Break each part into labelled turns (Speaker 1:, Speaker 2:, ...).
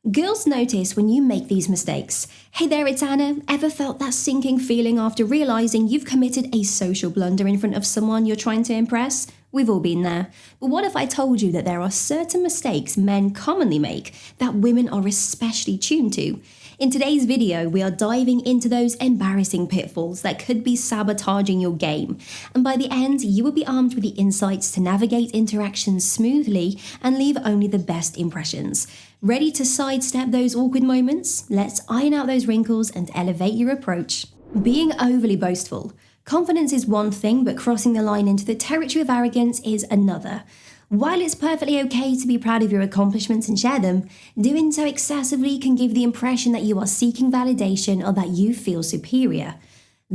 Speaker 1: Girls notice when you make these mistakes. Hey there, it's Anna. Ever felt that sinking feeling after realizing you've committed a social blunder in front of someone you're trying to impress? We've all been there. But what if I told you that there are certain mistakes men commonly make that women are especially tuned to? In today's video, we are diving into those embarrassing pitfalls that could be sabotaging your game. And by the end, you will be armed with the insights to navigate interactions smoothly and leave only the best impressions. Ready to sidestep those awkward moments? Let's iron out those wrinkles and elevate your approach. Being overly boastful. Confidence is one thing, but crossing the line into the territory of arrogance is another. While it's perfectly okay to be proud of your accomplishments and share them, doing so excessively can give the impression that you are seeking validation or that you feel superior.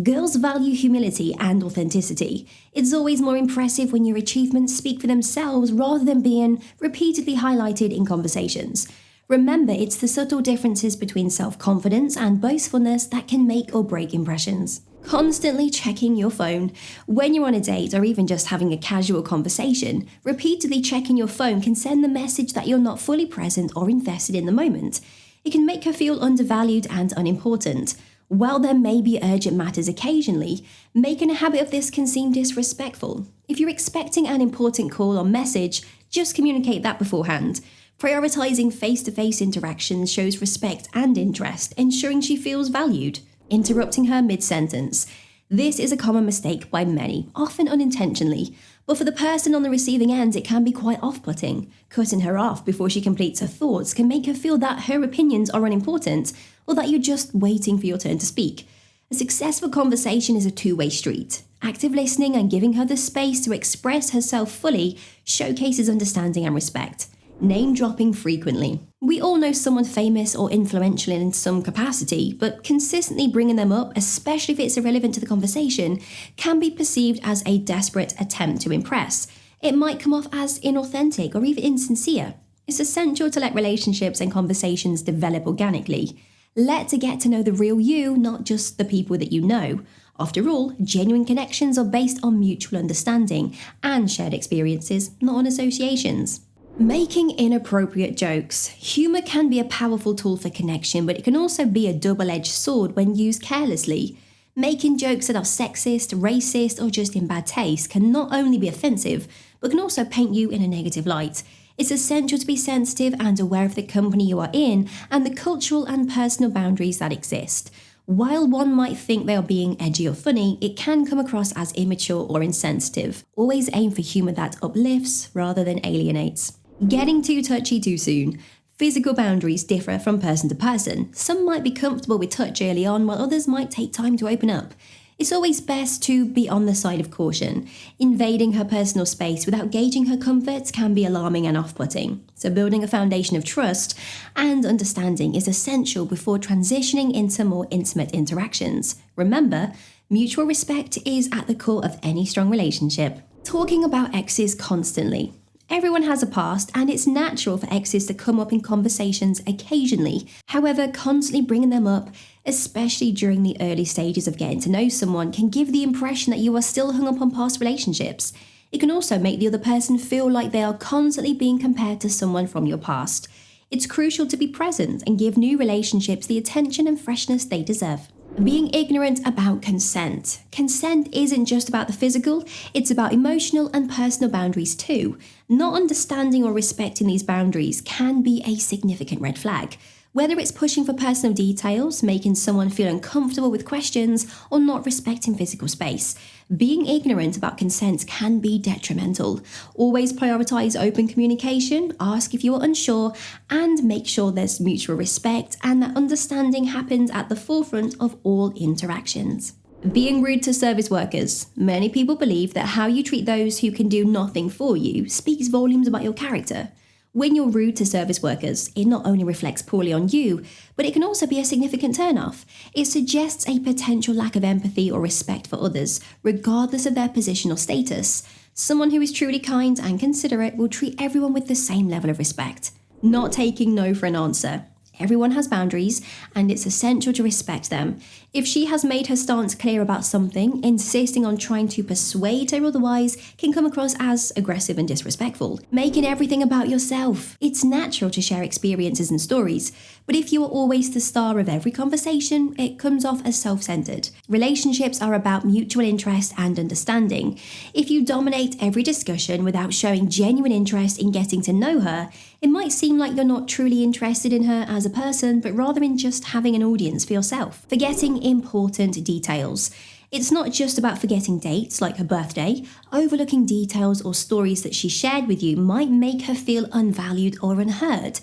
Speaker 1: Girls value humility and authenticity. It's always more impressive when your achievements speak for themselves rather than being repeatedly highlighted in conversations. Remember, it's the subtle differences between self-confidence and boastfulness that can make or break impressions. Constantly checking your phone. When you're on a date or even just having a casual conversation, repeatedly checking your phone can send the message that you're not fully present or invested in the moment. It can make her feel undervalued and unimportant. While there may be urgent matters occasionally, making a habit of this can seem disrespectful. If you're expecting an important call or message, just communicate that beforehand. Prioritizing face-to-face interactions shows respect and interest, ensuring she feels valued. Interrupting her mid-sentence. This is a common mistake by many, often unintentionally, but for the person on the receiving end it can be quite off-putting. Cutting her off before she completes her thoughts can make her feel that her opinions are unimportant, or that you're just waiting for your turn to speak. A successful conversation is a two-way street. Active listening and giving her the space to express herself fully showcases understanding and respect. Name dropping frequently. We all know someone famous or influential in some capacity, but consistently bringing them up, especially if it's irrelevant to the conversation, can be perceived as a desperate attempt to impress. It might come off as inauthentic or even insincere. It's essential to let relationships and conversations develop organically. Let to get to know the real you, not just the people that you know. After all, genuine connections are based on mutual understanding and shared experiences, not on associations. Making inappropriate jokes. Humor can be a powerful tool for connection, but it can also be a double-edged sword when used carelessly. Making jokes that are sexist, racist, or just in bad taste can not only be offensive, but can also paint you in a negative light. It's essential to be sensitive and aware of the company you are in and the cultural and personal boundaries that exist. While one might think they are being edgy or funny, it can come across as immature or insensitive. Always aim for humor that uplifts rather than alienates. Getting too touchy too soon. Physical boundaries differ from person to person. Some might be comfortable with touch early on, while others might take time to open up. It's always best to be on the side of caution. Invading her personal space without gauging her comforts can be alarming and off-putting. So building a foundation of trust and understanding is essential before transitioning into more intimate interactions. Remember, mutual respect is at the core of any strong relationship. Talking about exes constantly. Everyone has a past, and it's natural for exes to come up in conversations occasionally. However, constantly bringing them up, especially during the early stages of getting to know someone, can give the impression that you are still hung up on past relationships. It can also make the other person feel like they are constantly being compared to someone from your past. It's crucial to be present and give new relationships the attention and freshness they deserve. Being ignorant about consent. Consent isn't just about the physical, it's about emotional and personal boundaries too. Not understanding or respecting these boundaries can be a significant red flag. Whether it's pushing for personal details, making someone feel uncomfortable with questions, or not respecting physical space, being ignorant about consent can be detrimental. Always prioritize open communication, ask if you are unsure, and make sure there's mutual respect and that understanding happens at the forefront of all interactions. Being rude to service workers. Many people believe that how you treat those who can do nothing for you speaks volumes about your character. When you're rude to service workers, it not only reflects poorly on you, but it can also be a significant turnoff. It suggests a potential lack of empathy or respect for others, regardless of their position or status. Someone who is truly kind and considerate will treat everyone with the same level of respect. Not taking no for an answer. Everyone has boundaries, and it's essential to respect them. If she has made her stance clear about something, insisting on trying to persuade her otherwise can come across as aggressive and disrespectful. Making everything about yourself. It's natural to share experiences and stories, but if you are always the star of every conversation, it comes off as self-centered. Relationships are about mutual interest and understanding. If you dominate every discussion without showing genuine interest in getting to know her, it might seem like you're not truly interested in her as a person, but rather in just having an audience for yourself. Forgetting important details. It's not just about forgetting dates like her birthday. Overlooking details or stories that she shared with you might make her feel unvalued or unheard.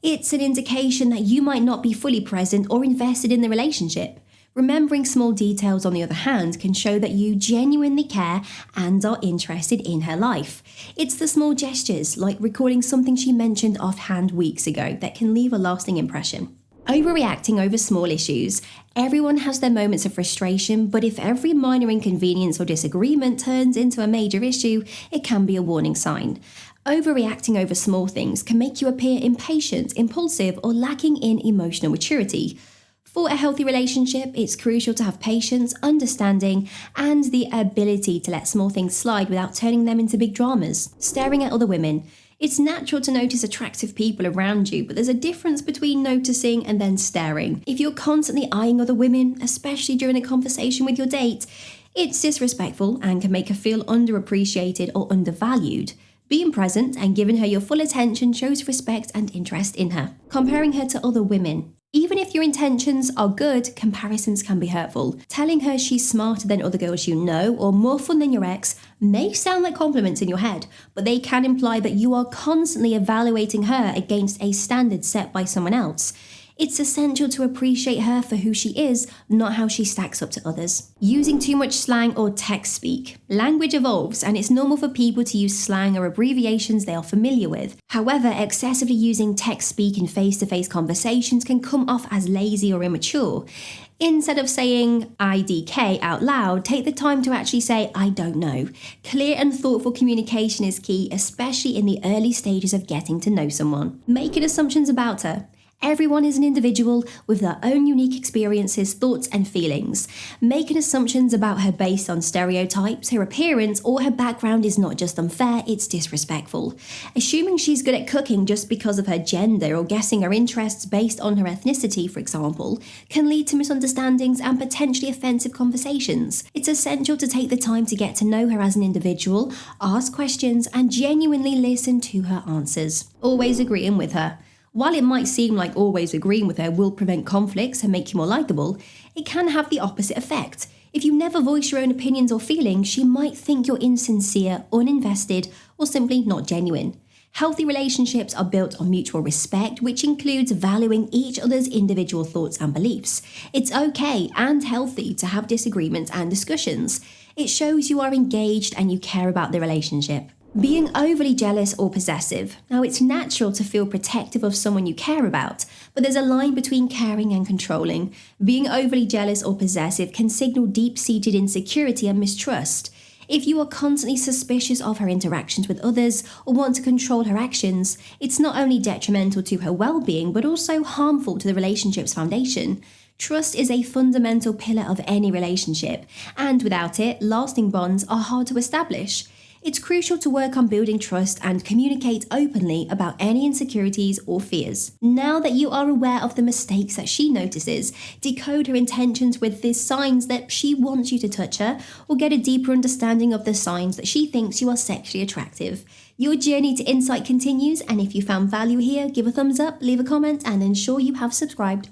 Speaker 1: It's an indication that you might not be fully present or invested in the relationship. Remembering small details, on the other hand, can show that you genuinely care and are interested in her life. It's the small gestures, like recalling something she mentioned offhand weeks ago, that can leave a lasting impression. Overreacting over small issues. Everyone has their moments of frustration, but if every minor inconvenience or disagreement turns into a major issue, it can be a warning sign. Overreacting over small things can make you appear impatient, impulsive, or lacking in emotional maturity. For a healthy relationship, it's crucial to have patience, understanding, and the ability to let small things slide without turning them into big dramas. Staring at other women. It's natural to notice attractive people around you, but there's a difference between noticing and then staring. If you're constantly eyeing other women, especially during a conversation with your date, it's disrespectful and can make her feel underappreciated or undervalued. Being present and giving her your full attention shows respect and interest in her. Comparing her to other women. Even if your intentions are good, comparisons can be hurtful. Telling her she's smarter than other girls you know or more fun than your ex may sound like compliments in your head, but they can imply that you are constantly evaluating her against a standard set by someone else. It's essential to appreciate her for who she is, not how she stacks up to others. Using too much slang or text speak. Language evolves, and it's normal for people to use slang or abbreviations they are familiar with. However, excessively using text speak in face-to-face conversations can come off as lazy or immature. Instead of saying IDK out loud, take the time to actually say, I don't know. Clear and thoughtful communication is key, especially in the early stages of getting to know someone. Making assumptions about her. Everyone is an individual with their own unique experiences, thoughts, and feelings. Making assumptions about her based on stereotypes, her appearance, or her background is not just unfair, it's disrespectful. Assuming she's good at cooking just because of her gender or guessing her interests based on her ethnicity, for example, can lead to misunderstandings and potentially offensive conversations. It's essential to take the time to get to know her as an individual, ask questions, and genuinely listen to her answers. Always agreeing with her. While it might seem like always agreeing with her will prevent conflicts and make you more likable, it can have the opposite effect. If you never voice your own opinions or feelings, she might think you're insincere, uninvested, or simply not genuine. Healthy relationships are built on mutual respect, which includes valuing each other's individual thoughts and beliefs. It's okay and healthy to have disagreements and discussions. It shows you are engaged and you care about the relationship. Being overly jealous or possessive. Now, it's natural to feel protective of someone you care about, but there's a line between caring and controlling. Being overly jealous or possessive can signal deep-seated insecurity and mistrust. If you are constantly suspicious of her interactions with others or want to control her actions, it's not only detrimental to her well-being, but also harmful to the relationship's foundation. Trust is a fundamental pillar of any relationship, and without it, lasting bonds are hard to establish. It's crucial to work on building trust and communicate openly about any insecurities or fears. Now that you are aware of the mistakes that she notices, decode her intentions with the signs that she wants you to touch her, or get a deeper understanding of the signs that she thinks you are sexually attractive. Your journey to insight continues, and if you found value here, give a thumbs up, leave a comment, and ensure you have subscribed.